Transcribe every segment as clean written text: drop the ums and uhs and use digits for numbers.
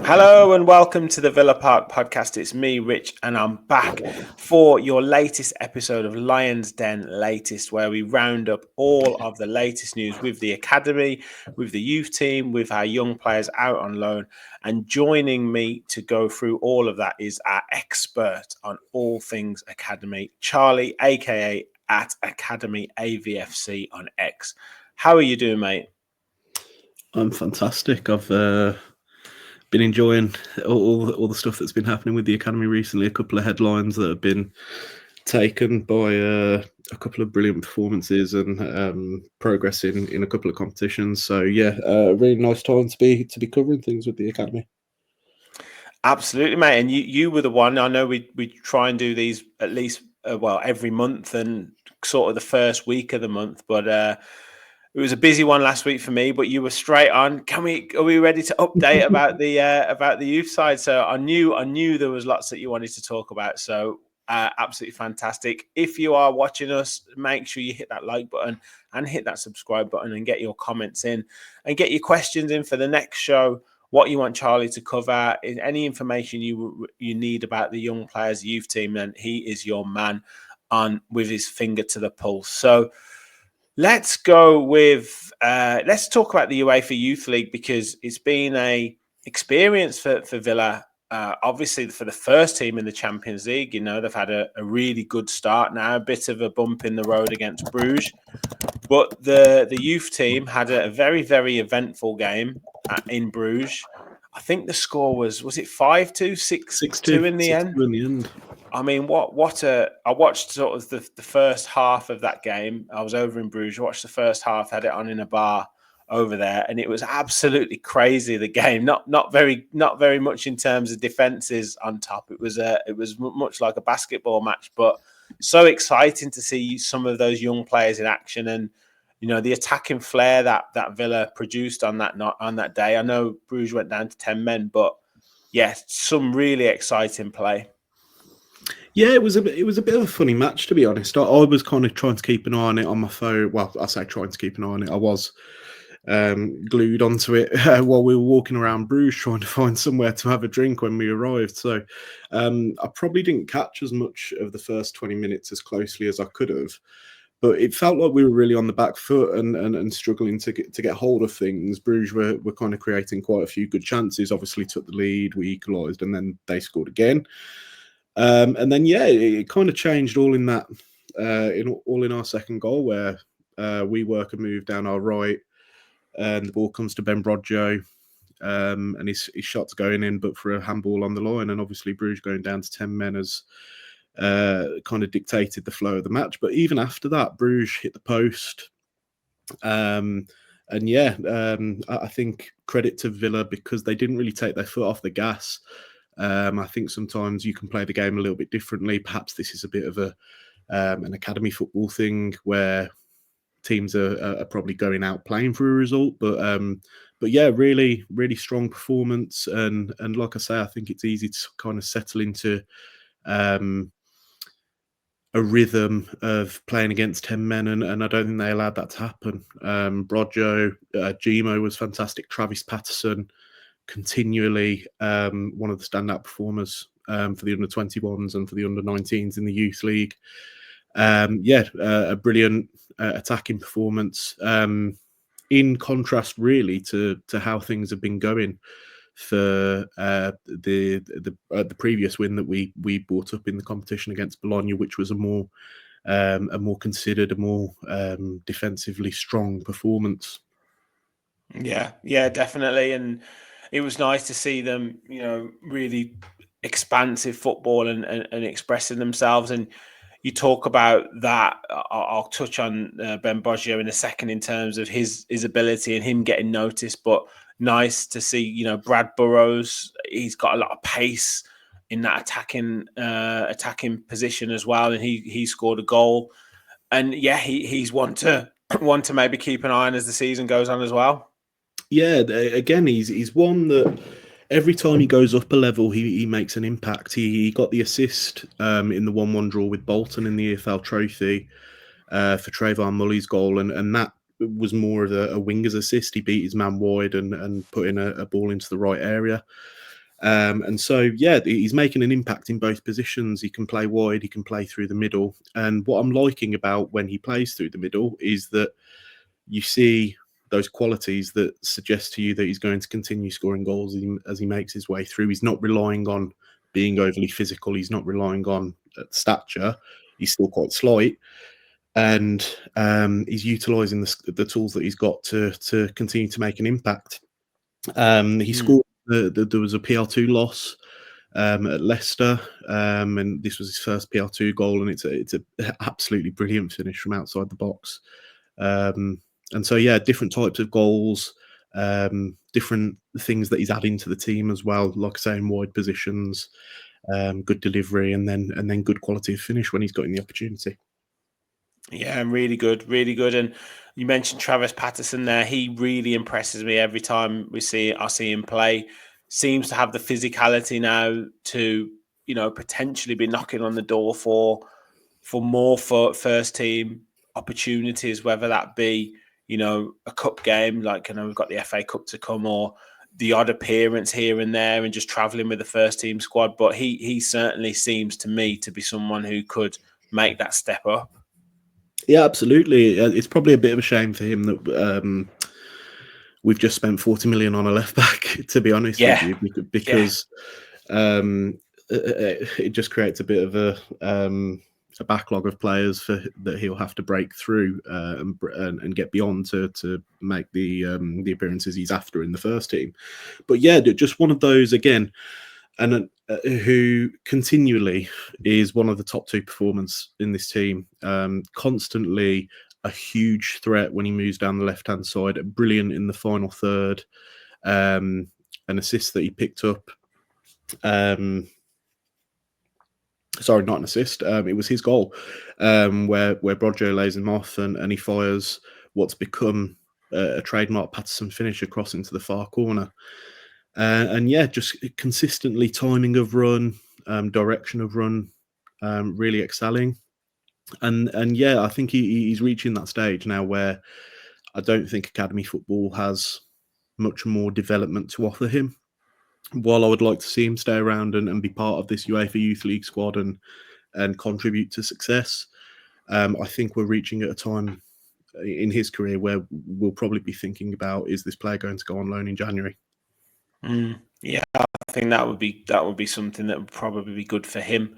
Hello and welcome to the Villa Park podcast. It's me, Rich, and I'm back for your latest episode of Lions Den Latest, where we round up all of the latest news with the academy, with the youth team, with our young players out on loan. And joining me to go through all of that is our expert on all things academy, Charlie, aka at Academy AVFC on X. How are you doing, mate? I'm fantastic. I've been enjoying all the stuff that's been happening with the academy recently. A couple of headlines that have been taken by a couple of brilliant performances and progress in a couple of competitions. So yeah, really nice time to be covering things with the academy. Absolutely, mate. And you were the one. I know we try and do these at least every month and sort of the first week of the month, but it was a busy one last week for me, but you were straight on. Are we ready to update about the youth side? So I knew there was lots that you wanted to talk about. So absolutely fantastic. If you are watching us, make sure you hit that like button and hit that subscribe button and get your comments in and get your questions in for the next show. What you want Charlie to cover, any information you need about the young players youth team, then he is your man on with his finger to the pulse. So let's go with let's talk about the UEFA Youth League, because it's been a experience for Villa. Obviously, for the first team in the Champions League, you know, they've had a really good start now, a bit of a bump in the road against Bruges. But the youth team had a very, very eventful game in Bruges. I think the score was it 5-2, 6-2 in the end? I mean, I watched sort of the first half of that game. I was over in Bruges, watched the first half, had it on in a bar over there, and it was absolutely crazy, the game. Not very much in terms of defenses on top. It was much like a basketball match, but so exciting to see some of those young players in action, and you know, the attacking flair that Villa produced on that day. I know Bruges went down to 10 men, but yeah, some really exciting play. Yeah, it was a bit of a funny match, to be honest. I was kind of trying to keep an eye on it on my phone. Well, I say trying to keep an eye on it. I was glued onto it while we were walking around Bruges trying to find somewhere to have a drink when we arrived. So I probably didn't catch as much of the first 20 minutes as closely as I could have. But it felt like we were really on the back foot and struggling to get hold of things. Bruges were kind of creating quite a few good chances. Obviously took the lead, we equalised, and then they scored again. And then it kind of changed all in that in our second goal, where we work a move down our right, and the ball comes to Ben Broggio, and his shot's going in, but for a handball on the line, and obviously Bruges going down to 10 men as kind of dictated the flow of the match. But even after that, Bruges hit the post. I think credit to Villa, because they didn't really take their foot off the gas. I think sometimes you can play the game a little bit differently. Perhaps this is a bit of an academy football thing where teams are probably going out playing for a result. But yeah, really, really strong performance. And like I say, I think it's easy to kind of settle into a rhythm of playing against 10 men, and I don't think they allowed that to happen. Broggio, Gimo was fantastic. Travis Patterson, continually one of the standout performers for the under-21s and for the under-19s in the Youth League. A brilliant attacking performance, in contrast really to how things have been going for the previous win that we brought up in the competition against Bologna, which was a more considered, a more defensively strong performance. Yeah, definitely. And it was nice to see them, you know, really expansive football and expressing themselves. And you talk about that. I'll touch on Ben Broggio in a second in terms of his ability and him getting noticed. But nice to see, Brad Burrows. He's got a lot of pace in that attacking position as well, and he scored a goal. And yeah, he's one to maybe keep an eye on as the season goes on as well. Yeah, again, he's one that every time he goes up a level, he makes an impact. He got the assist in the 1-1 draw with Bolton in the EFL Trophy for Trayvon Mully's goal, and that was more of a winger's assist. He beat his man wide and put in a ball into the right area. And so, yeah, he's making an impact in both positions. He can play wide, he can play through the middle. And what I'm liking about when he plays through the middle is that you see those qualities that suggest to you that he's going to continue scoring goals as he makes his way through. He's not relying on being overly physical. He's not relying on stature. He's still quite slight. And he's utilising the tools that he's got to continue to make an impact. He scored. There was a PL2 loss at Leicester, and this was his first PL2 goal, and it's an absolutely brilliant finish from outside the box. And so, yeah, different types of goals, different things that he's adding to the team as well. Like I say, in wide positions, good delivery, and then good quality of finish when he's getting the opportunity. Yeah, really good, really good. And you mentioned Travis Patterson there. He really impresses me every time I see him play. Seems to have the physicality now to, potentially be knocking on the door for more for first team opportunities, whether that be, a cup game, like we've got the FA Cup to come, or the odd appearance here and there and just traveling with the first team squad. But he certainly seems to me to be someone who could make that step up. Yeah, absolutely. It's probably a bit of a shame for him that we've just spent 40 million on a left back, to be honest with you, because it just creates a bit of a backlog of players that he'll have to break through and get beyond to make the appearances he's after in the first team. But yeah, just one of those again, and who continually is one of the top two performers in this team. Constantly a huge threat when he moves down the left-hand side. Brilliant in the final third. An assist that he picked up. Sorry, not an assist. It was his goal where Broggio lays him off and he fires what's become a trademark Patterson finish across into the far corner. And yeah, just consistently timing of run, direction of run, really excelling. And yeah, I think he's reaching that stage now where I don't think academy football has much more development to offer him. While I would like to see him stay around and be part of this UEFA Youth League squad and contribute to success, I think we're reaching at a time in his career where we'll probably be thinking about, is this player going to go on loan in January? Yeah, I think that would be something that would probably be good for him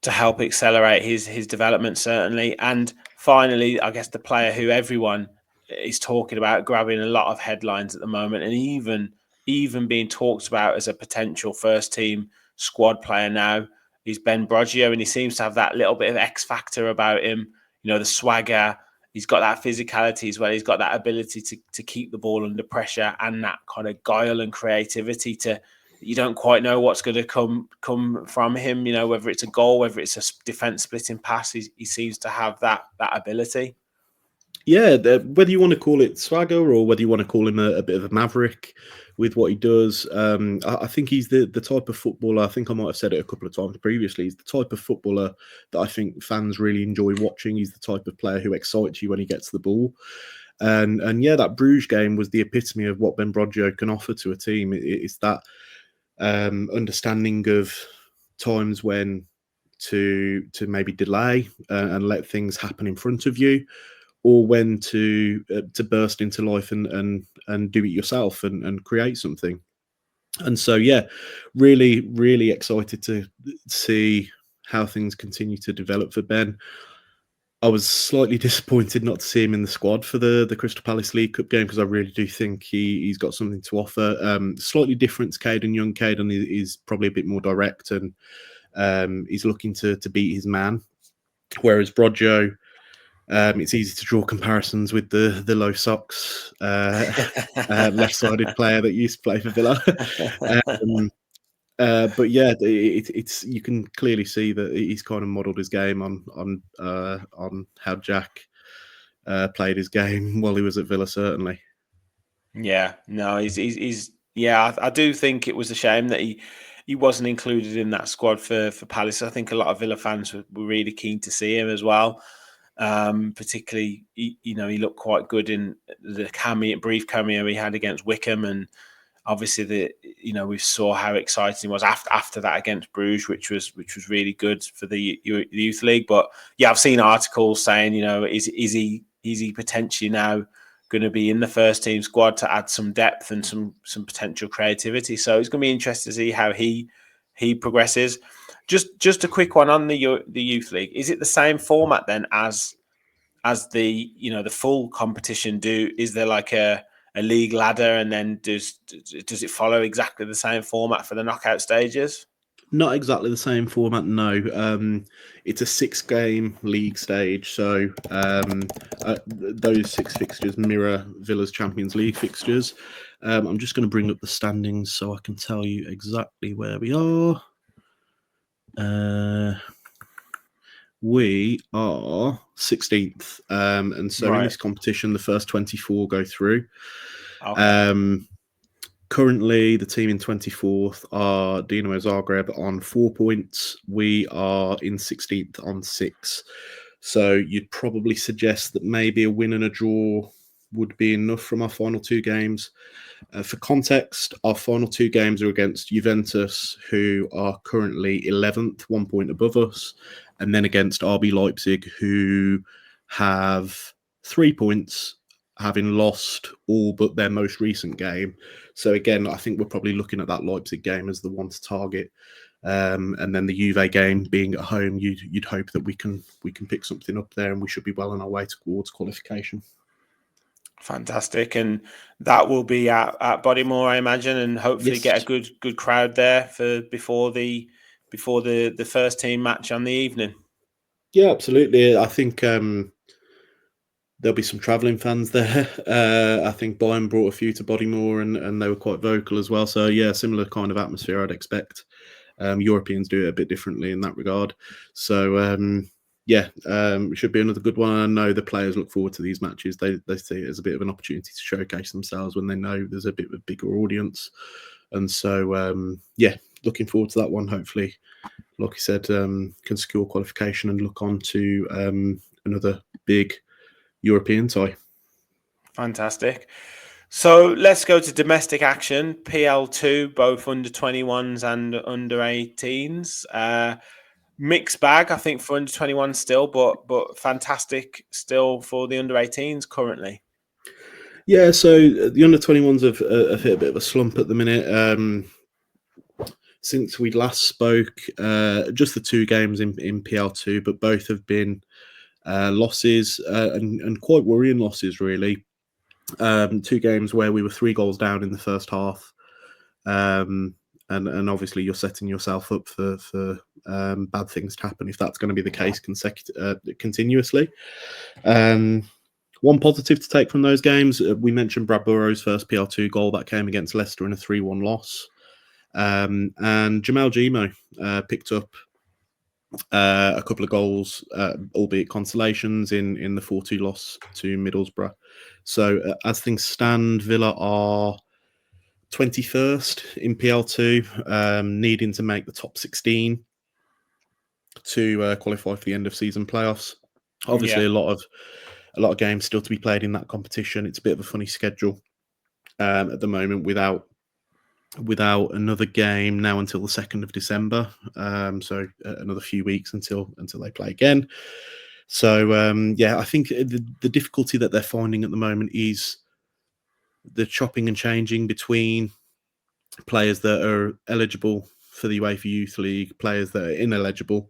to help accelerate his development, certainly. And finally, I guess the player who everyone is talking about, grabbing a lot of headlines at the moment, and even being talked about as a potential first team squad player now, is Ben Broggio, and he seems to have that little bit of X factor about him. The swagger. He's got that physicality as well. He's got that ability to keep the ball under pressure, and that kind of guile and creativity to, you don't quite know what's going to come from him, whether it's a goal, whether it's a defense splitting pass. He seems to have that ability. Yeah, whether you want to call it swagger or whether you want to call him a bit of a maverick with what he does, I think he's the type of footballer. I think I might have said it a couple of times previously. He's the type of footballer that I think fans really enjoy watching. He's the type of player who excites you when he gets the ball. And yeah, that Bruges game was the epitome of what Ben Broggio can offer to a team. It's that understanding of times when to maybe delay and let things happen in front of you, or when to burst into life and do it yourself and create something. And so, yeah, really, really excited to see how things continue to develop for Ben. I was slightly disappointed not to see him in the squad for the Crystal Palace League Cup game, because I really do think he's got something to offer. Slightly different to Caden Young. Caden is probably a bit more direct and he's looking to beat his man. Whereas Broggio, it's easy to draw comparisons with the low socks left-sided player that used to play for Villa. But yeah, it's you can clearly see that he's kind of modelled his game on how Jack played his game while he was at Villa, certainly. Yeah, no, he's yeah. I do think it was a shame that he wasn't included in that squad for Palace. I think a lot of Villa fans were really keen to see him as well. Particularly, he looked quite good in the brief cameo he had against Wickham, and obviously we saw how exciting he was after that against Bruges, which was really good for the youth league. But yeah, I've seen articles saying, is he potentially now going to be in the first team squad to add some depth and some potential creativity. So it's going to be interesting to see how he progresses. Just a quick one on the youth league. Is it the same format then as the the full competition? Is there like a league ladder, and then does it follow exactly the same format for the knockout stages? Not exactly the same format, no. It's a 6-game league stage, so those 6 fixtures mirror Villa's Champions League fixtures. I'm just going to bring up the standings so I can tell you exactly where we are. We are 16th, and so in this competition, the first 24 go through. Okay. Currently, the team in 24th are Dinamo Zagreb on 4 points. We are in 16th on 6. So you'd probably suggest that maybe a win and a draw would be enough from our final 2 games. For context, our final 2 games are against Juventus, who are currently 11th, 1 point above us, and then against RB Leipzig, who have 3 points, having lost all but their most recent game. So again, I think we're probably looking at that Leipzig game as the one to target. And then the Juve game being at home, you'd hope that we can pick something up there, and we should be well on our way towards qualification. Fantastic, and that will be at Bodymore, I imagine, and hopefully get a good crowd there before the first team match on the evening. Yeah, absolutely. I think there'll be some travelling fans there. I think Bayern brought a few to Bodymore, and they were quite vocal as well. So yeah, similar kind of atmosphere I'd expect. Europeans do it a bit differently in that regard. So it should be another good one. I know the players look forward to these matches. They see it as a bit of an opportunity to showcase themselves when they know there's a bit of a bigger audience. And so looking forward to that one. Hopefully, like you said, can secure qualification and look on to another big European tie. Fantastic. So let's go to domestic action. PL2, both under 21s and under 18s. Mixed bag, I think, for under 21 still, but fantastic still for the under 18s currently. Yeah, so the under 21s have hit a bit of a slump at the minute. Since we last spoke, just the 2 games in PL2, but both have been losses and quite worrying losses, really. 2 games where we were 3 goals down in the first half. And obviously you're setting yourself up for bad things to happen if that's going to be the case continuously. One positive to take from those games, we mentioned Brad Burrow's first PL2 goal that came against Leicester in a 3-1 loss. And Jamal Gimo picked up a couple of goals, albeit consolations, in the 4-2 loss to Middlesbrough. So as things stand, Villa are 21st in PL2, needing to make the top 16 to qualify for the end of season playoffs. Obviously, a lot of games still to be played in that competition. It's a bit of a funny schedule at the moment without another game now until the 2nd of December. So another few weeks until they play again. So I think the difficulty that they're finding at the moment is the chopping and changing between players that are eligible for the UEFA Youth League, players that are ineligible.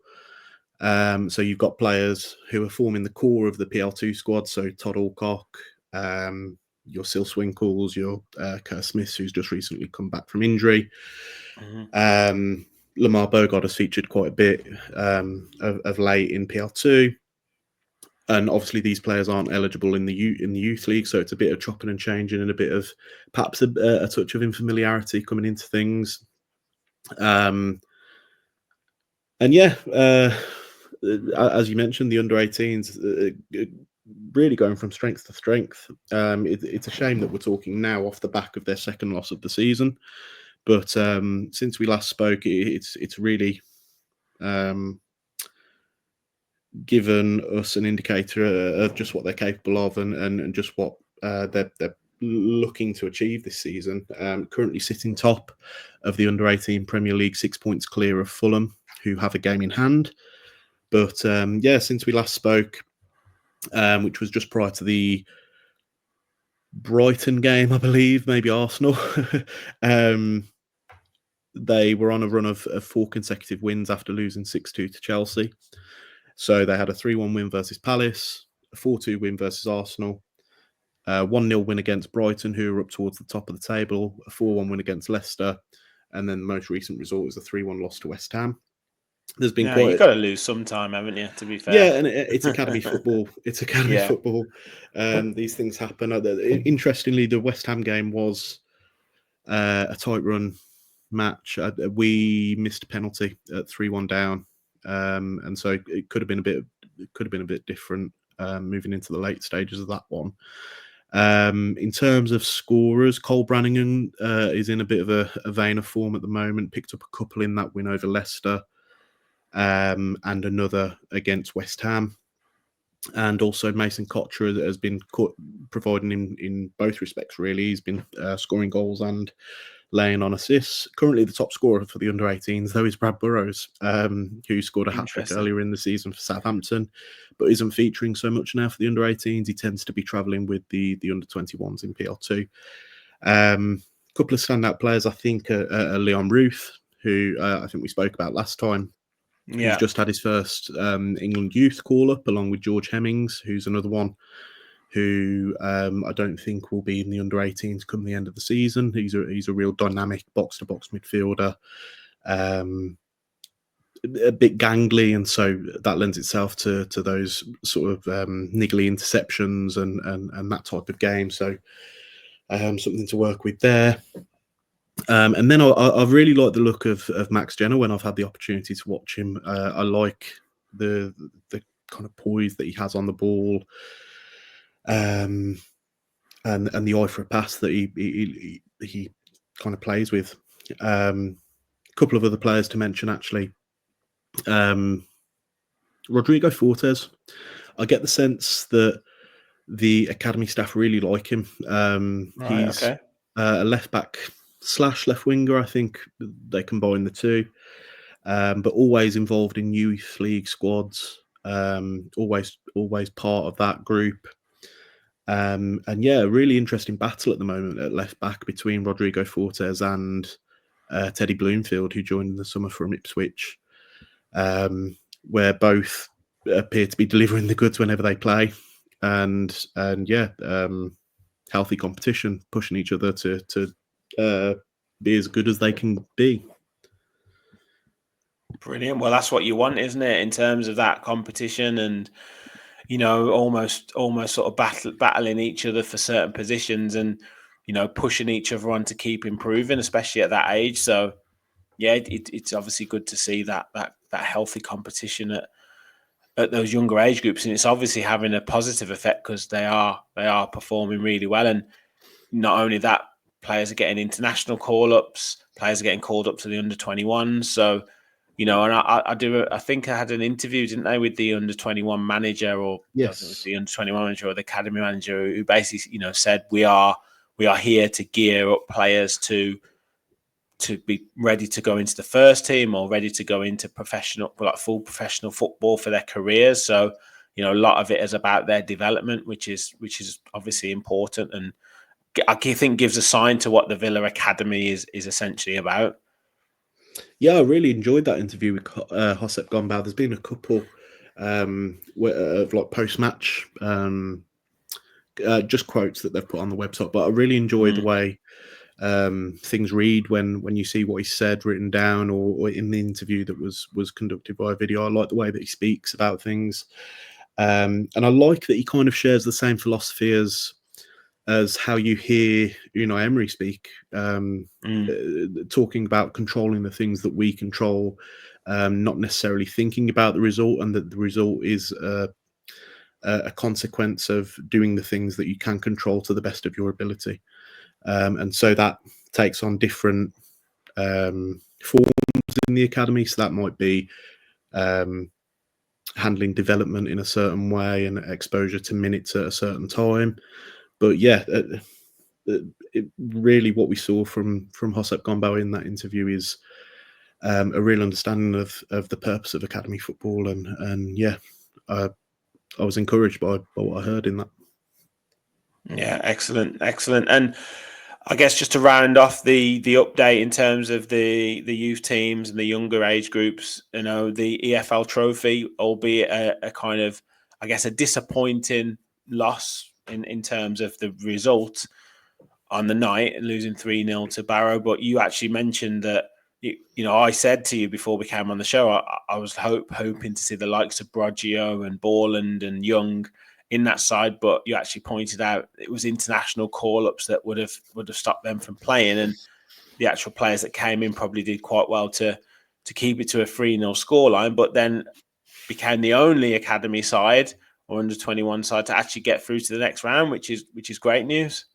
So you've got players who are forming the core of the PL2 squad. So Todd Alcock, your Sil Swinkles, your Kerr Smiths, who's just recently come back from injury. Mm-hmm. Lamar Bogard has featured quite a bit of late in PL2. And obviously, these players aren't eligible in the youth league, so it's a bit of chopping and changing, and a bit of perhaps a touch of unfamiliarity coming into things. And yeah, as you mentioned, the under-18s really going from strength to strength. It's a shame that we're talking now off the back of their second loss of the season, but since we last spoke, it's really given us an indicator of just what they're capable of and just what they're looking to achieve this season. Currently sitting top of the under-18 Premier League, 6 points clear of Fulham, who have a game in hand. But since we last spoke, which was just prior to the Brighton game, I believe, maybe Arsenal, they were on a run of 4 consecutive wins after losing 6-2 to Chelsea. So they had a 3-1 win versus Palace, a 4-2 win versus Arsenal, a 1-0 win against Brighton, who are up towards the top of the table, a 4-1 win against Leicester, and then the most recent result is a 3-1 loss to West Ham. There's been you've got to lose sometime, haven't you, to be fair? Yeah, and it's academy football. It's academy football. These things happen. Interestingly, the West Ham game was a tight run match. We missed a penalty at 3-1 down. And so it could have been a bit different moving into the late stages of that one. In terms of scorers, Cole Brannigan is in a bit of a vein of form at the moment. Picked up a couple in that win over Leicester, and another against West Ham. And also Mason Kocher has been providing in both respects, really. He's been scoring goals and laying on assists. Currently the top scorer for the under-18s, though, is Brad Burrows, who scored a hat-trick earlier in the season for Southampton, but isn't featuring so much now for the under-18s. He tends to be travelling with the under-21s in PL2. Couple of standout players, I think, are Leon Ruth, who I think we spoke about last time. He's just had his first England youth call-up, along with George Hemmings, who's another one who I don't think will be in the under-18s come the end of the season. He's a real dynamic box-to-box midfielder, a bit gangly, and so that lends itself to those sort of niggly interceptions and that type of game. So something to work with there. And then I really like the look of Max Jenner when I've had the opportunity to watch him. I like the kind of poise that he has on the ball. And the eye for a pass that he kind of plays with. A couple of other players to mention, actually. Rodrigo Fortes. I get the sense that the academy staff really like him. He's a left back / left winger. I think they combine the two, but always involved in youth league squads. Always part of that group. And yeah, a really interesting battle at the moment at left back between Rodrigo Fortes and Teddy Bloomfield, who joined in the summer from Ipswich, where both appear to be delivering the goods whenever they play, and healthy competition, pushing each other to be as good as they can be. Brilliant. Well, that's what you want, isn't it, in terms of that competition and, you know, almost sort of battling each other for certain positions and, you know, pushing each other on to keep improving, especially at that age. So, yeah, it's obviously good to see that healthy competition at those younger age groups, and it's obviously having a positive effect because they are performing really well. And not only that, players are getting international call-ups, players are getting called up to the under-21s. So, you know, and I think I had an interview, didn't they, with the under-21 manager, or yes, it was the under-21 manager or the academy manager, who basically, you know, said we are here to gear up players to be ready to go into the first team or ready to go into full professional football for their careers. So, you know, a lot of it is about their development, which is obviously important, and I think gives a sign to what the Villa Academy is essentially about. Yeah, I really enjoyed that interview with Josep Gombau. There's been a couple of like post-match just quotes that they've put on the website, but I really enjoy the way things read when you see what he said written down or in the interview that was conducted by a video. I like the way that he speaks about things, and I like that he kind of shares the same philosophy as how you hear Unai Emery speak, talking about controlling the things that we control, not necessarily thinking about the result, and that the result is a consequence of doing the things that you can control to the best of your ability. And so that takes on different forms in the academy. So that might be handling development in a certain way and exposure to minutes at a certain time. But yeah, really what we saw from Josep Gombau in that interview is a real understanding of the purpose of academy football. And yeah, I was encouraged by what I heard in that. Yeah, excellent. And I guess just to round off the update in terms of the youth teams and the younger age groups, the EFL Trophy, albeit a kind of, I guess, a disappointing loss in terms of the result on the night, losing 3-0 to Barrow. But you actually mentioned that, I said to you before we came on the show, I was hoping to see the likes of Broggio and Borland and Young in that side, but you actually pointed out it was international call-ups that would have stopped them from playing, and the actual players that came in probably did quite well to keep it to a 3-0 scoreline, but then became the only academy side or under 21 side to actually get through to the next round, which is great news.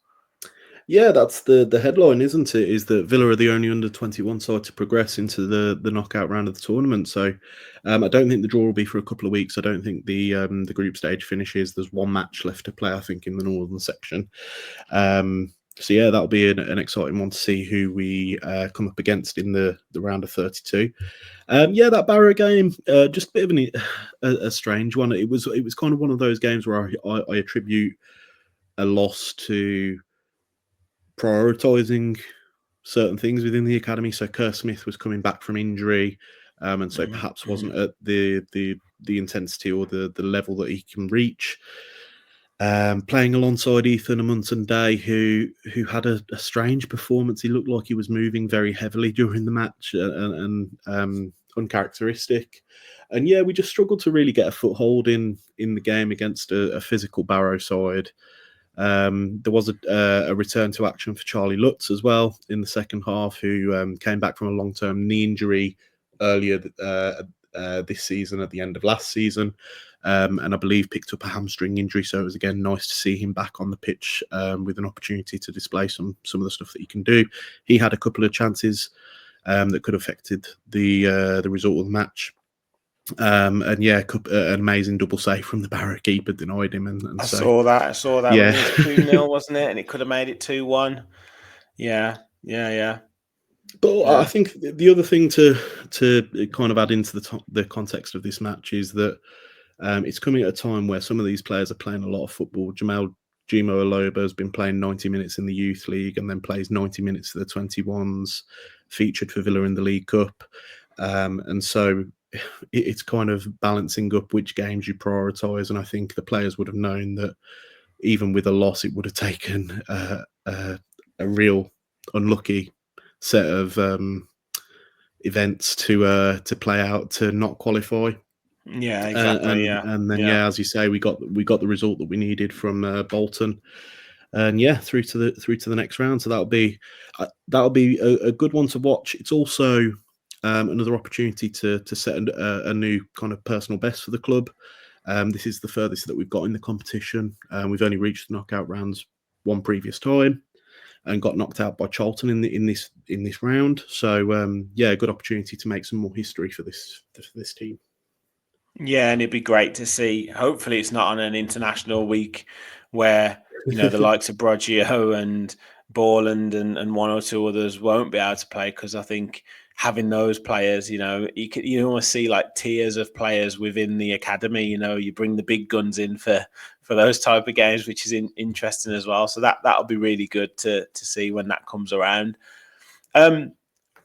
Yeah, that's the headline, isn't it? Is that Villa are the only under 21 side to progress into the knockout round of the tournament. So I don't think the draw will be for a couple of weeks. I don't think the group stage finishes. There's one match left to play, I think, in the northern section. So yeah, that'll be an exciting one to see who we come up against in the round of 32. Yeah, that Barrow game, just a bit of a strange one. It was kind of one of those games where I attribute a loss to prioritising certain things within the academy. So Kerr Smith was coming back from injury, and so perhaps wasn't at the intensity or the level that he can reach. Playing alongside Ethan Amunson Day, who had a strange performance. He looked like he was moving very heavily during the match and uncharacteristic. And yeah, we just struggled to really get a foothold in the game against a physical Barrow side. There was a return to action for Charlie Lutz as well in the second half, who came back from a long-term knee injury earlier this season, at the end of last season, and I believe picked up a hamstring injury. So it was again nice to see him back on the pitch with an opportunity to display some of the stuff that he can do. He had a couple of chances that could have affected the result of the match. And yeah, an amazing double save from the Barrow keeper denied him. And I so saw that. yeah, It was 2-0, wasn't it? And it could have made it 2-1. Yeah. But I think the other thing to kind of add into the context of this match is that it's coming at a time where some of these players are playing a lot of football. Jimo Aloba has been playing 90 minutes in the Youth League and then plays 90 minutes for the 21s, featured for Villa in the League Cup. And so it's kind of balancing up which games you prioritise. And I think the players would have known that even with a loss, it would have taken a real unlucky set of events to play out to not qualify. Yeah, exactly. And then as you say, we got the result that we needed from Bolton, and through to the next round. So that'll be a good one to watch. It's also another opportunity to set a new kind of personal best for the club. This is the furthest that we've got in the competition. We've only reached the knockout rounds one previous time and got knocked out by Charlton in this round. So a good opportunity to make some more history for this team. Yeah, and it'd be great to see. Hopefully, it's not on an international week where the likes of Broggio and Borland and one or two others won't be able to play, because I think having those players, you almost see like tiers of players within the academy. You bring the big guns in for those type of games, which is interesting as well. So that'll be really good to see when that comes around.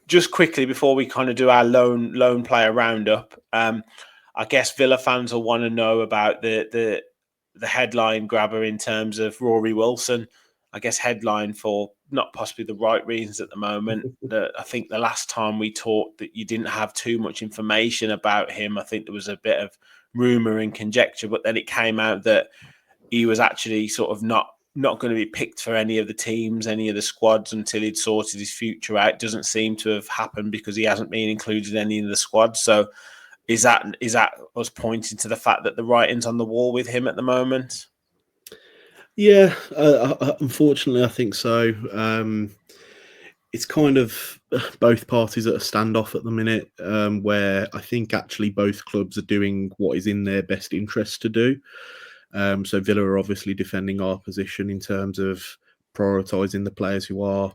Just quickly before we kind of do our lone player roundup, I guess Villa fans will want to know about the headline grabber in terms of Rory Wilson. I guess, headline for not possibly the right reasons at the moment. I think the last time we talked that you didn't have too much information about him. I think there was a bit of rumour and conjecture, but then it came out that he was actually sort of not going to be picked for any of the teams, any of the squads until he'd sorted his future out. Doesn't seem to have happened because he hasn't been included in any of the squads. So is that us pointing to the fact that the writing's on the wall with him at the moment? Yeah, unfortunately, I think so. It's kind of both parties at a standoff at the minute, where I think actually both clubs are doing what is in their best interest to do. So Villa are obviously defending our position in terms of prioritising the players who are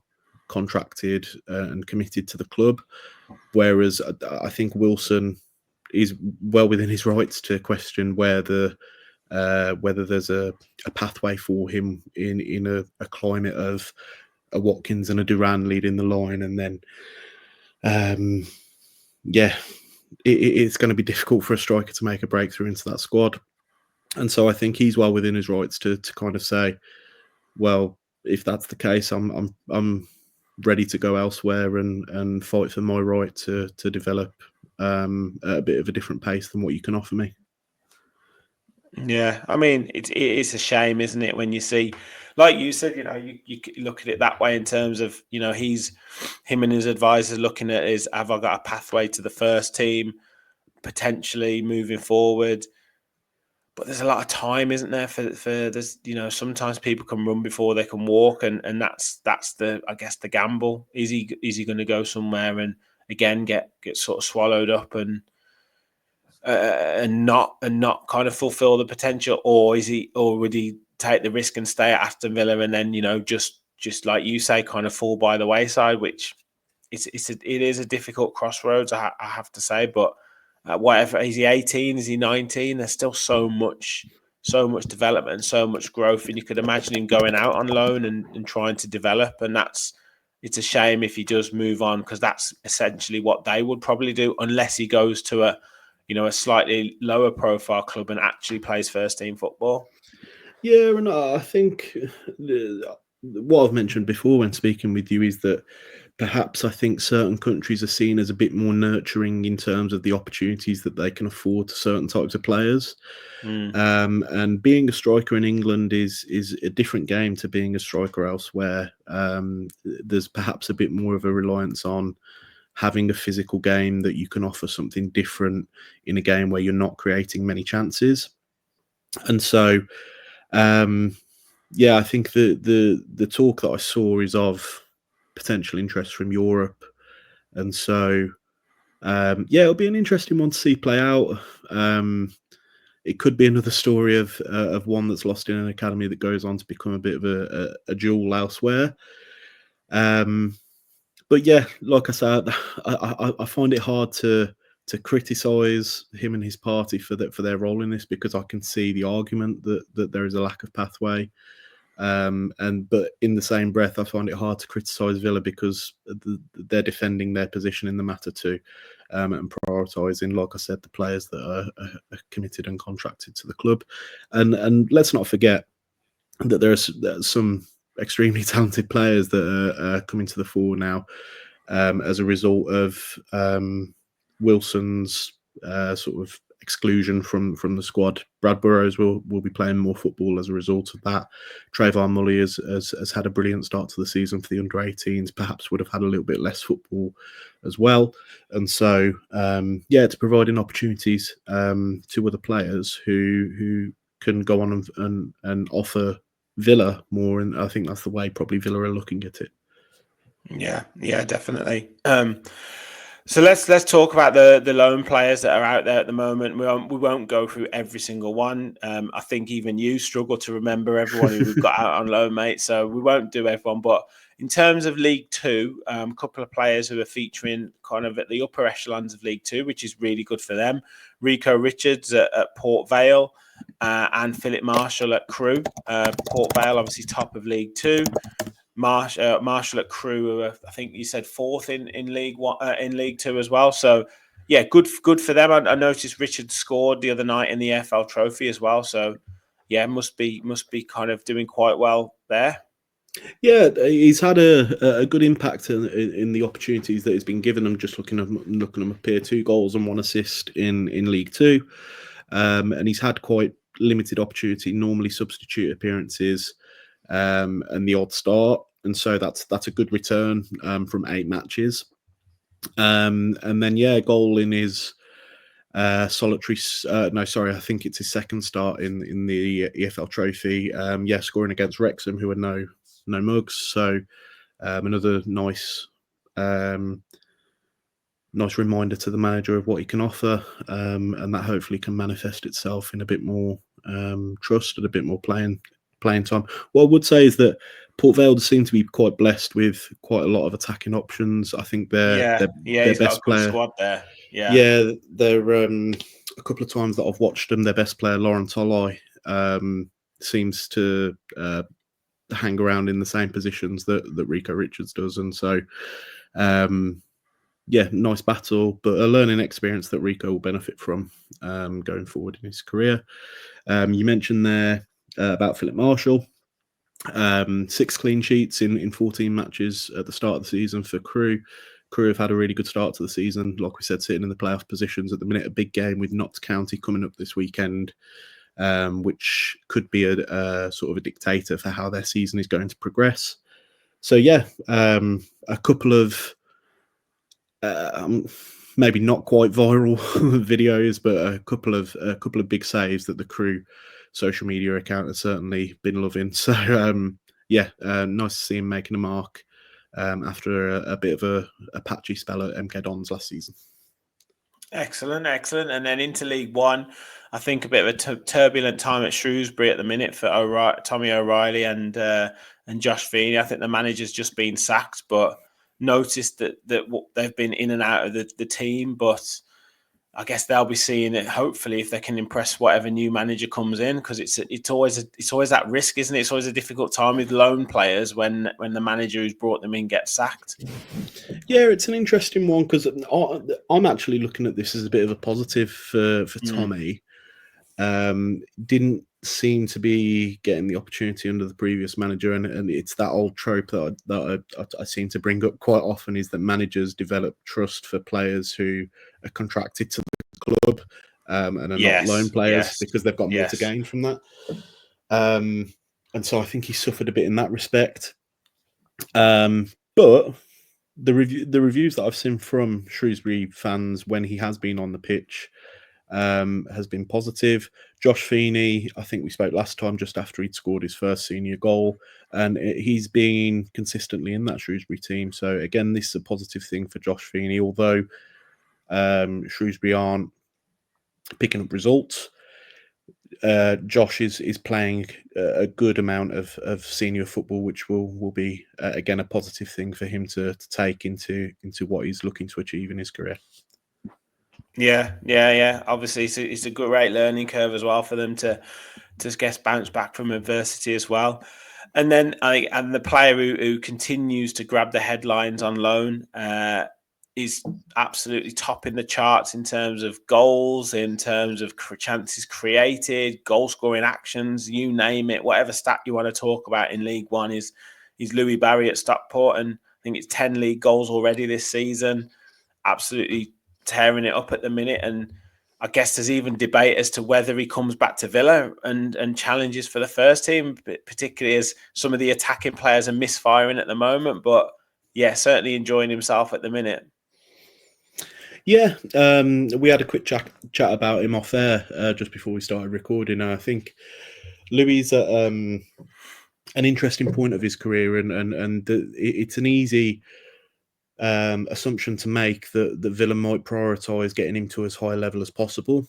contracted and committed to the club, whereas I think Wilson is well within his rights to question whether there's a pathway for him in a climate of a Watkins and a Duran leading the line, and then it's going to be difficult for a striker to make a breakthrough into that squad. And so I think he's well within his rights to kind of say, well, if that's the case, I'm ready to go elsewhere and fight for my right to develop at a bit of a different pace than what you can offer me. Yeah, I mean, it is a shame, isn't it, when you see, like you said, you look at it that way in terms of, him and his advisors looking at is, have I got a pathway to the first team, potentially moving forward? But there's a lot of time, isn't there? For there's, sometimes people can run before they can walk, and that's the, I guess, the gamble. Is he going to go somewhere and again get sort of swallowed up and not kind of fulfill the potential, or would he take the risk and stay at Aston Villa and then just like you say, kind of fall by the wayside? Which it is a difficult crossroads, I have to say. But whatever, is he 18? Is he 19? There's still so much development and so much growth, and you could imagine him going out on loan and trying to develop. And it's a shame if he does move on, because that's essentially what they would probably do, unless he goes to a slightly lower profile club and actually plays first team football. Yeah, and I think what I've mentioned before when speaking with you is that perhaps I think certain countries are seen as a bit more nurturing in terms of the opportunities that they can afford to certain types of players. And being a striker in England is a different game to being a striker elsewhere. There's perhaps a bit more of a reliance on having a physical game that you can offer something different in a game where you're not creating many chances. And so, I think the talk that I saw is of potential interest from Europe. And so, it'll be an interesting one to see play out. It could be another story of one that's lost in an academy that goes on to become a bit of a jewel elsewhere. But yeah, like I said, I find it hard to criticise him and his party for their role in this, because I can see the argument that there is a lack of pathway. But in the same breath, I find it hard to criticise Villa because they're defending their position in the matter too, and prioritising, like I said, the players that are committed and contracted to the club. And let's not forget that there's some extremely talented players that are coming to the fore now as a result of Wilson's sort of exclusion from the squad. Brad Burrows will be playing more football as a result of that. Trayvon Mully has had a brilliant start to the season for the under-18s, perhaps would have had a little bit less football as well. And so, it's providing opportunities to other players who can go on and offer Villa more, and I think that's the way probably Villa are looking at it. Yeah, definitely. So let's talk about the loan players that are out there at the moment. We won't go through every single one. I think even you struggle to remember everyone who we've got out on loan, mate. So we won't do everyone. But in terms of League Two, a couple of players who are featuring kind of at the upper echelons of League Two, which is really good for them. Rico Richards at Port Vale. And Philip Marshall at Crewe. Port Vale, obviously top of League Two. Marshall at Crewe, I think you said fourth in League One, in League Two as well. So yeah, good for them. I noticed Richard scored the other night in the EFL Trophy as well. So yeah, must be kind of doing quite well there. Yeah, he's had a good impact in the opportunities that he's been given. I'm just looking at him appear, 2 goals and 1 assist in League Two, and he's had quite limited opportunity, normally substitute appearances, and the odd start, and so that's a good return from 8 matches. And then goal in his solitary. No, sorry, I think it's his second start in the EFL Trophy. Scoring against Wrexham, who are no mugs. So another nice reminder to the manager of what he can offer, and that hopefully can manifest itself in a bit more trust and a bit more playing time. What I would say is that Port Vale seem to be quite blessed with quite a lot of attacking options. I think their He's got a best good player. squad there. Yeah, they're a couple of times that I've watched them. Their best player, Lauren Tolai, seems to hang around in the same positions that Rico Richards does, and so nice battle, but a learning experience that Rico will benefit from going forward in his career. You mentioned there about Philip Marshall. 6 clean sheets in 14 matches at the start of the season for Crewe. Crewe have had a really good start to the season. Like we said, sitting in the playoff positions at the minute. A big game with Notts County coming up this weekend, which could be a sort of a dictator for how their season is going to progress. So a couple of maybe not quite viral videos, but a couple of big saves that the Crewe social media account has certainly been loving. So nice to see him making a mark after a bit of a patchy spell at MK Dons last season. Excellent. And then into League One, I think a bit of a turbulent time at Shrewsbury at the minute for Tommy O'Reilly and Josh Feeney. I think the manager's just been sacked, but noticed that they've been in and out of the team. But I guess they'll be seeing it, hopefully, if they can impress whatever new manager comes in, because it's always that risk, isn't it? It's always a difficult time with loan players when the manager who's brought them in gets sacked. Yeah, it's an interesting one because I'm actually looking at this as a bit of a positive for Tommy. Didn't seem to be getting the opportunity under the previous manager, and it's that old trope that I seem to bring up quite often, is that managers develop trust for players who are contracted to the club and are not loan players because they've got more to gain from that. And so I think he suffered a bit in that respect. But the reviews that I've seen from Shrewsbury fans when he has been on the pitch has been positive. Josh Feeney, I think we spoke last time just after he'd scored his first senior goal, and he's been consistently in that Shrewsbury team. So again, this is a positive thing for Josh Feeney, although Shrewsbury aren't picking up results. Josh is playing a good amount of senior football, which will be again a positive thing for him to take into what he's looking to achieve in his career. Yeah. Obviously, it's a great learning curve as well for them to guess bounce back from adversity as well. And then and the player who continues to grab the headlines on loan is absolutely topping the charts in terms of goals, in terms of chances created, goal scoring actions, you name it. Whatever stat you want to talk about in League One is Louis Barry at Stockport, and I think it's 10 league goals already this season. Absolutely tearing it up at the minute, and I guess there's even debate as to whether he comes back to Villa and challenges for the first team, particularly as some of the attacking players are misfiring at the moment. But yeah, certainly enjoying himself at the minute. Yeah, we had a quick chat about him off air just before we started recording. I think Louis is at an interesting point of his career, and it's an easy assumption to make that Villa might prioritise getting him to as high a level as possible.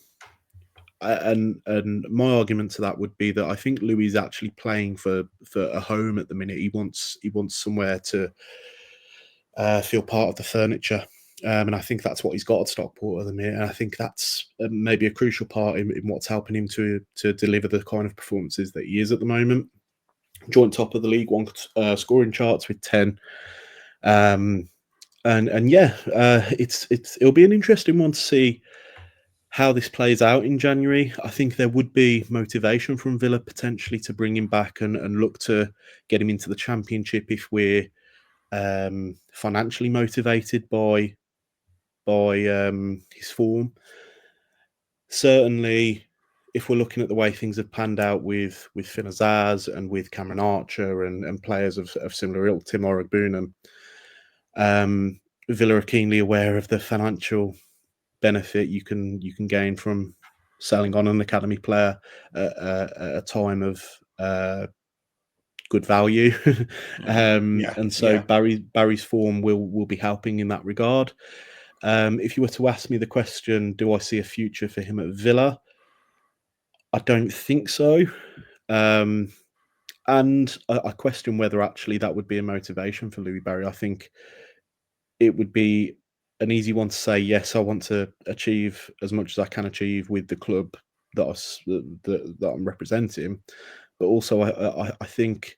And my argument to that would be that I think Louis is actually playing for a home at the minute. He wants somewhere to feel part of the furniture. And I think that's what he's got at Stockport at the minute. And I think that's maybe a crucial part in what's helping him to deliver the kind of performances that he is at the moment. Joint top of the League One scoring charts with 10. It'll be an interesting one to see how this plays out in January, I think there would be motivation from Villa potentially to bring him back and look to get him into the Championship if we're financially motivated by his form. Certainly, if we're looking at the way things have panned out with Finn Azaz and with Cameron Archer and players of similar ilk, Tim Orogbunan, Villa are keenly aware of the financial benefit you can gain from selling on an academy player at a time of good value. And so Barry's form will be helping in that regard. If you were to ask me the question, do I see a future for him at Villa? I don't think so. And I question whether actually that would be a motivation for Louis Barry. I think it would be an easy one to say, yes, I want to achieve as much as I can achieve with the club that I'm representing. But also, I think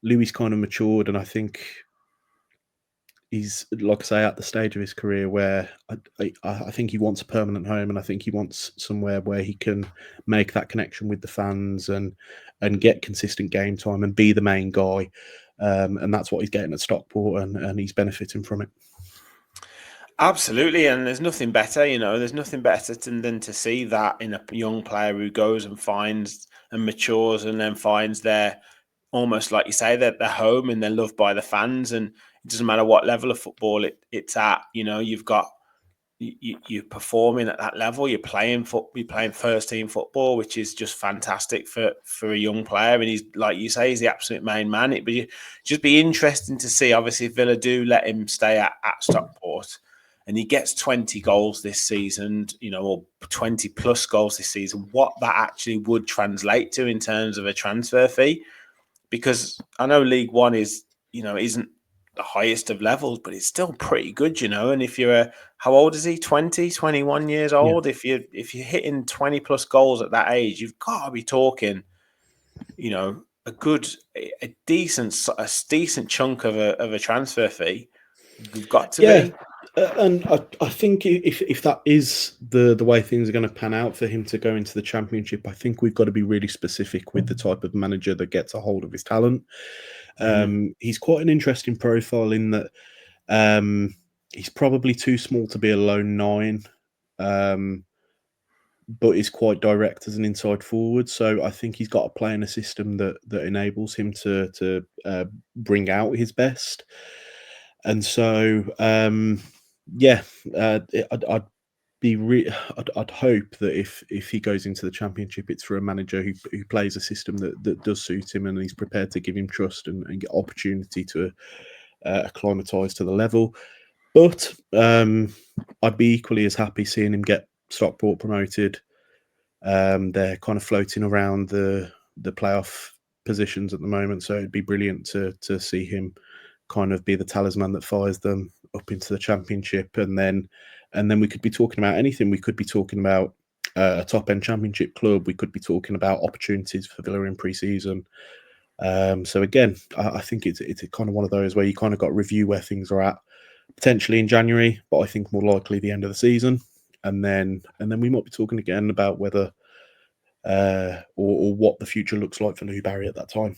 Louis kind of matured, and I think he's, like I say, at the stage of his career where I think he wants a permanent home, and I think he wants somewhere where he can make that connection with the fans and get consistent game time and be the main guy. And that's what he's getting at Stockport, and he's benefiting from it. Absolutely, and there's nothing better, there's nothing better than to see that in a young player who goes and finds and matures and then finds their, almost like you say, that they're home and they're loved by the fans. And it doesn't matter what level of football it's at, you've got, you're performing at that level, you're playing first team football, which is just fantastic for a young player. And he's, like you say, he's the absolute main man. It'd just be interesting to see, obviously, if Villa do let him stay at Stockport, and he gets 20 goals this season, or 20 plus goals this season, what that actually would translate to in terms of a transfer fee. Because I know League One isn't the highest of levels, but it's still pretty good, And if you're how old is he? 20, 21 years old? Yeah. If you're hitting 20 plus goals at that age, you've got to be talking, a decent chunk of a transfer fee. You've got to be. And I think if that is the way things are going to pan out for him to go into the Championship, I think we've got to be really specific with the type of manager that gets a hold of his talent. He's quite an interesting profile in that he's probably too small to be a lone nine, but is quite direct as an inside forward. So I think he's got to play in a system that enables him to bring out his best. And so, I'd hope that if he goes into the Championship, it's for a manager who plays a system that does suit him, and he's prepared to give him trust and get opportunity to acclimatise to the level. But I'd be equally as happy seeing him get Stockport promoted. They're kind of floating around the playoff positions at the moment, so it'd be brilliant to see him kind of be the talisman that fires them up into the Championship, and then we could be talking about anything. We could be talking about a top end Championship club. We could be talking about opportunities for Villa in pre-season. So again, I think it's kind of one of those where you kind of got to review where things are at potentially in January, but I think more likely the end of the season, and then we might be talking again about whether or what the future looks like for Louis Barry at that time.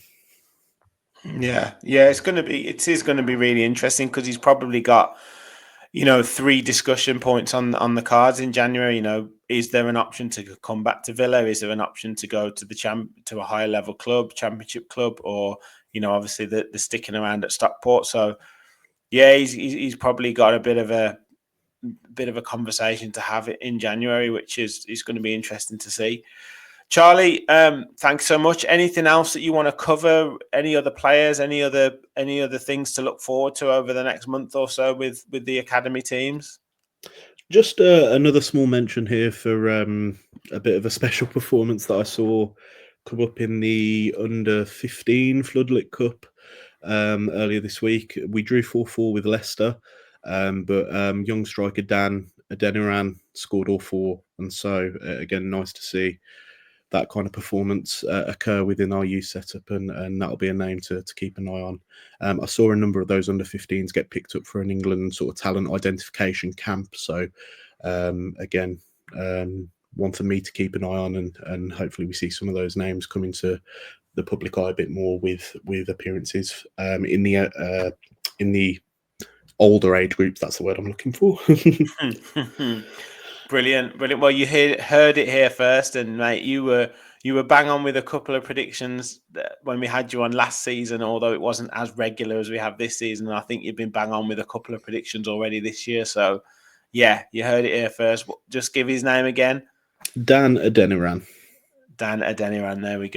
Yeah, it is going to be really interesting, because he's probably got, 3 discussion points on the cards in January. Is there an option to come back to Villa? Is there an option to go to to a higher level club, Championship club, or obviously the sticking around at Stockport? So yeah, he's probably got a bit of a conversation to have in January, which is going to be interesting to see. Charlie, thanks so much. Anything else that you want to cover? Any other players? Any other things to look forward to over the next month or so with the academy teams? Just another small mention here for a bit of a special performance that I saw come up in the under-15 Floodlit Cup earlier this week. We drew 4-4 with Leicester, but young striker Dan Adeniran scored all 4. And so, again, nice to see that kind of performance occur within our youth setup, and that'll be a name to keep an eye on. I saw a number of those under-15s get picked up for an England sort of talent identification camp. So again, one for me to keep an eye on, and hopefully we see some of those names come into the public eye a bit more with appearances in the older age groups. That's the word I'm looking for. Brilliant. Well, you heard it here first, and mate, you were bang on with a couple of predictions when we had you on last season, although it wasn't as regular as we have this season. And I think you've been bang on with a couple of predictions already this year. So, yeah, you heard it here first. Just give his name again. Dan Adeniran. Dan Adeniran. There we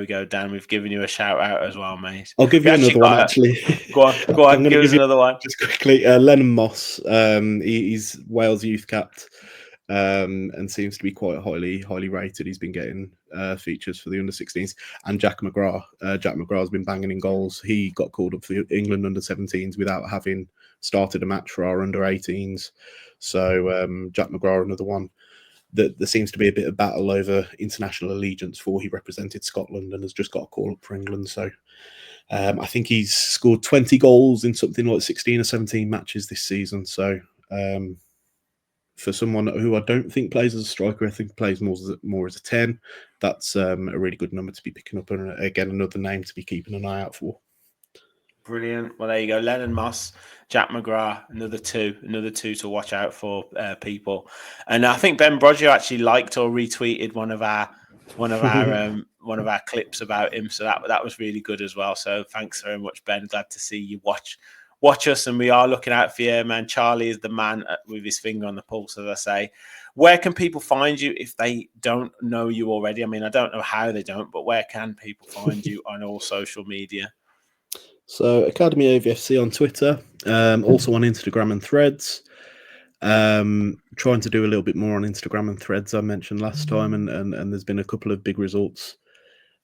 go, Dan. We've given you a shout out as well, mate. I'll give you another one, actually. Go on. Give us another one. Just quickly, Lennon Moss. He's Wales youth capped. And seems to be quite highly rated. He's been getting features for the under-16s. And Jack McGrath. Jack McGrath's been banging in goals. He got called up for the England under-17s without having started a match for our under-18s. So Jack McGrath, another one that there seems to be a bit of battle over international allegiance for. He represented Scotland and has just got a call up for England. So I think he's scored 20 goals in something like 16 or 17 matches this season. So for someone who I don't think plays as a striker, I think plays more as a 10, that's a really good number to be picking up. And again, another name to be keeping an eye out for. Brilliant. Well, there you go. Lennon Moss, Jack McGrath, another two to watch out for, people. And I think Ben Broggio actually liked or retweeted one of our clips about him. So that was really good as well. So thanks very much, Ben. Glad to see you watch us, and we are looking out for you, man. Charlie is the man with his finger on the pulse, as I say. Where can people find you if they don't know you already? I mean, I don't know how they don't, but where can people find you on all social media? So Academy AVFC on Twitter, also on Instagram and Threads. Trying to do a little bit more on Instagram and Threads, I mentioned last time, and there's been a couple of big results.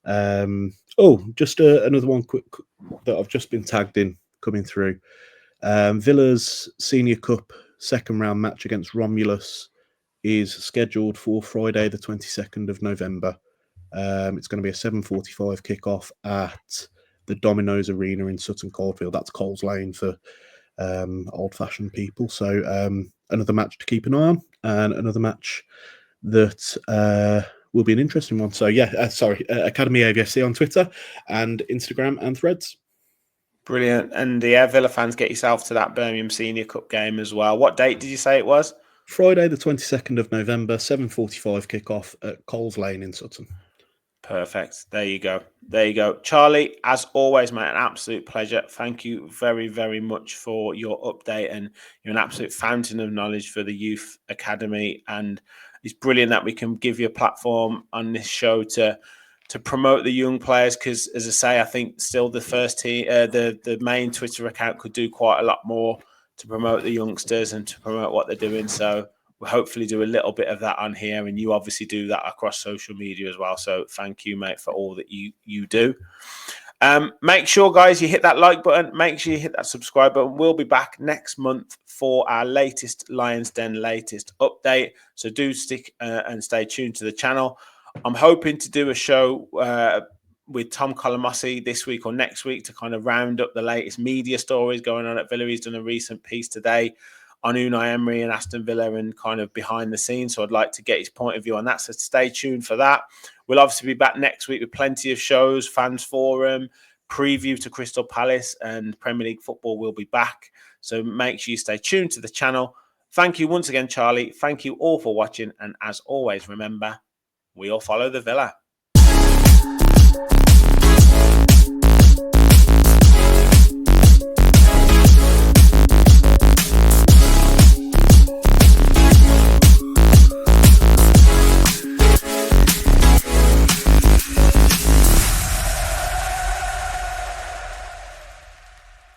Just another one quick that I've just been tagged in coming through. Villa's Senior Cup second round match against Romulus is scheduled for Friday the 22nd of November. It's going to be a 7:45 kickoff at the Domino's Arena in Sutton Coldfield. That's Coles Lane for old-fashioned people. So another match to keep an eye on, and another match that will be an interesting one. So Academy AVFC on Twitter and Instagram and Threads. Brilliant. And Villa fans, get yourself to that Birmingham Senior Cup game as well. What date did you say it was? Friday the 22nd of November, 7:45 kickoff at Coles Lane in Sutton. Perfect. There you go. Charlie, as always, mate, an absolute pleasure. Thank you very, very much for your update, and you're an absolute fountain of knowledge for the Youth Academy. And it's brilliant that we can give you a platform on this show to promote the young players, because, as I say, I think still the first team, the main Twitter account could do quite a lot more to promote the youngsters and to promote what they're doing. So we'll hopefully do a little bit of that on here, and you obviously do that across social media as well. So thank you, mate, for all that you do. Make sure, guys, you hit that like button. Make sure you hit that subscribe button. We'll be back next month for our latest Lions Den latest update. So do stick and stay tuned to the channel. I'm hoping to do a show with Tom Colomassi this week or next week to kind of round up the latest media stories going on at Villa. He's done a recent piece today on Unai Emery and Aston Villa and kind of behind the scenes. So I'd like to get his point of view on that. So stay tuned for that. We'll obviously be back next week with plenty of shows, fans forum, preview to Crystal Palace, and Premier League football will be back. So make sure you stay tuned to the channel. Thank you once again, Charlie. Thank you all for watching. And as always, remember, we all follow the Villa.